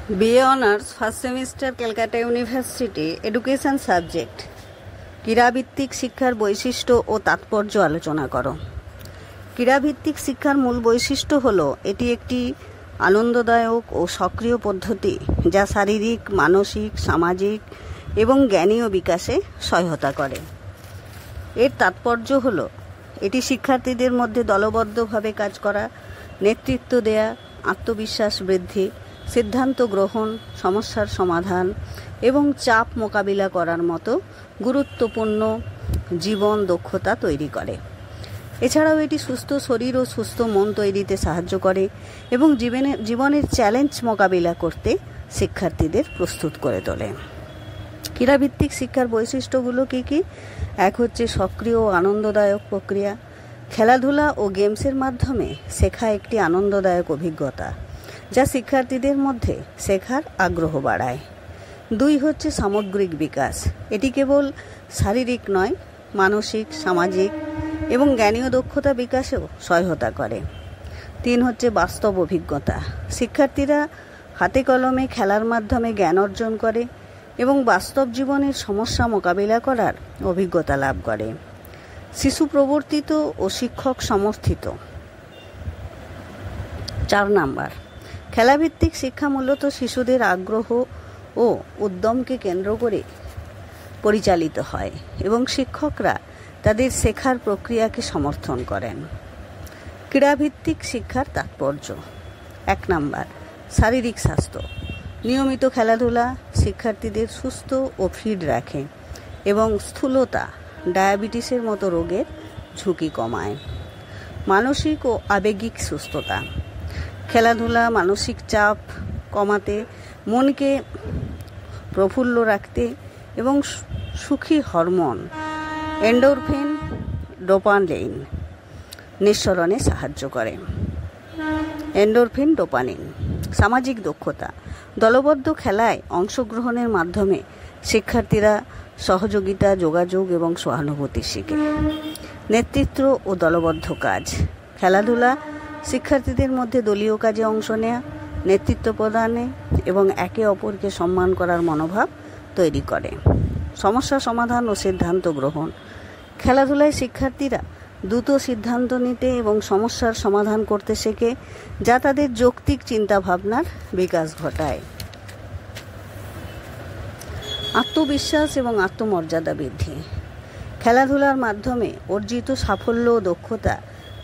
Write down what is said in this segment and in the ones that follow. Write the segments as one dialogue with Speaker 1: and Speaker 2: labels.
Speaker 1: BA honours first semester Calcutta University education subject ক্রীড়াভিত্তিক শিক্ষার বৈশিষ্ট্য ও তাৎপর্য আলোচনা করো। ক্রীড়াভিত্তিক শিক্ষার মূল বৈশিষ্ট্য হলো এটি একটি আনন্দদায়ক ও সক্রিয় পদ্ধতি যা শারীরিক, মানসিক, সামাজিক এবং জ্ঞানীয় বিকাশে সহায়তা করে। এর তাৎপর্য হলো এটি শিক্ষার্থীদের মধ্যে দলবদ্ধভাবে কাজ করা, নেতৃত্ব দেয়া, আত্মবিশ্বাস বৃদ্ধি, সিদ্ধান্ত গ্রহণ, সমস্যার সমাধান এবং চাপ মোকাবিলা করার মতো গুরুত্বপূর্ণ জীবন দক্ষতা তৈরি করে। এছাড়াও এটি সুস্থ শরীর ও সুস্থ মন তৈরিতে সাহায্য করে এবং জীবনের চ্যালেঞ্জ মোকাবিলা করতে শিক্ষার্থীদের প্রস্তুত করে তোলে। ক্রীড়াভিত্তিক শিক্ষার বৈশিষ্ট্যগুলো কী কী? এক হচ্ছে সক্রিয় ও আনন্দদায়ক প্রক্রিয়া। খেলাধুলা ও গেমসের মাধ্যমে শেখা একটি আনন্দদায়ক অভিজ্ঞতা যা শিক্ষার্থীদের মধ্যে শেখার আগ্রহ বাড়ায়। 2 হচ্ছে সামগ্রিক বিকাশ। এটি কেবল শারীরিক নয়, মানসিক, সামাজিক এবং জ্ঞানীয় দক্ষতা বিকাশেও সহায়তা করে। 3 হচ্ছে বাস্তব অভিজ্ঞতা। শিক্ষার্থীরা হাতে কলমে খেলার মাধ্যমে জ্ঞান অর্জন করে এবং বাস্তব জীবনের সমস্যা মোকাবিলা করার অভিজ্ঞতা লাভ করে। শিশু প্রবর্তিত ও শিক্ষক সমর্থিত। 4 নাম্বার, খেলাভিত্তিক শিক্ষা মূলত শিশুদের আগ্রহ ও উদ্যমকে কেন্দ্র করে পরিচালিত হয় এবং শিক্ষকরা তাদের শেখার প্রক্রিয়াকে সমর্থন করেন। ক্রীড়াভিত্তিক শিক্ষার তাৎপর্য: 1 নাম্বার, শারীরিক স্বাস্থ্য। নিয়মিত খেলাধুলা শিক্ষার্থীদের সুস্থ ও ফিট রাখে এবং স্থূলতা, ডায়াবেটিসের মতো রোগের ঝুঁকি কমায়। মানসিক ও আবেগিক সুস্থতা। খেলাধুলা মানসিক চাপ কমাতে, মনকে প্রফুল্ল রাখতে এবং সুখী হরমোন এন্ডোরফিন, ডোপামিন নিঃসরণে সাহায্য করে। Endorphin, dopamine. সামাজিক দক্ষতা। দলবদ্ধ খেলায় অংশগ্রহণের মাধ্যমে শিক্ষার্থীরা সহযোগিতা, যোগাযোগ এবং সহানুভূতি শিখে। নেতৃত্ব ও দলবদ্ধ কাজ। খেলাধুলা শিক্ষার্থীদের মধ্যে দলীয় কাজে অংশ নেওয়া, নেতৃত্ব প্রদানে এবং একে অপরকে সম্মান করার মনোভাব তৈরি করে। সমস্যা সমাধান ও সিদ্ধান্ত গ্রহণ। খেলাধুলায় শিক্ষার্থীরা দ্রুত সিদ্ধান্ত নিতে এবং সমস্যার সমাধান করতে শেখে, যা তাদের যৌক্তিক চিন্তাভাবনার বিকাশ ঘটায়। আত্মবিশ্বাস এবং আত্মমর্যাদা বৃদ্ধি। খেলাধুলার মাধ্যমে অর্জিত সাফল্য ও দক্ষতা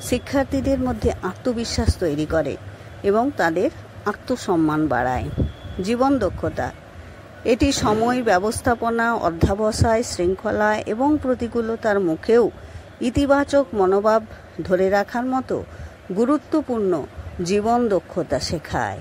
Speaker 1: শিক্ষার্থীদের মধ্যে আত্মবিশ্বাস তৈরি করে এবং তাদের আত্মসম্মান বাড়ায়। জীবন দক্ষতা। এটি সময় ব্যবস্থাপনা, অধ্যবসায়, শৃঙ্খলা এবং প্রতিকূলতার মুখেও ইতিবাচক মনোভাব ধরে রাখার মতো গুরুত্বপূর্ণ জীবন দক্ষতা শেখায়।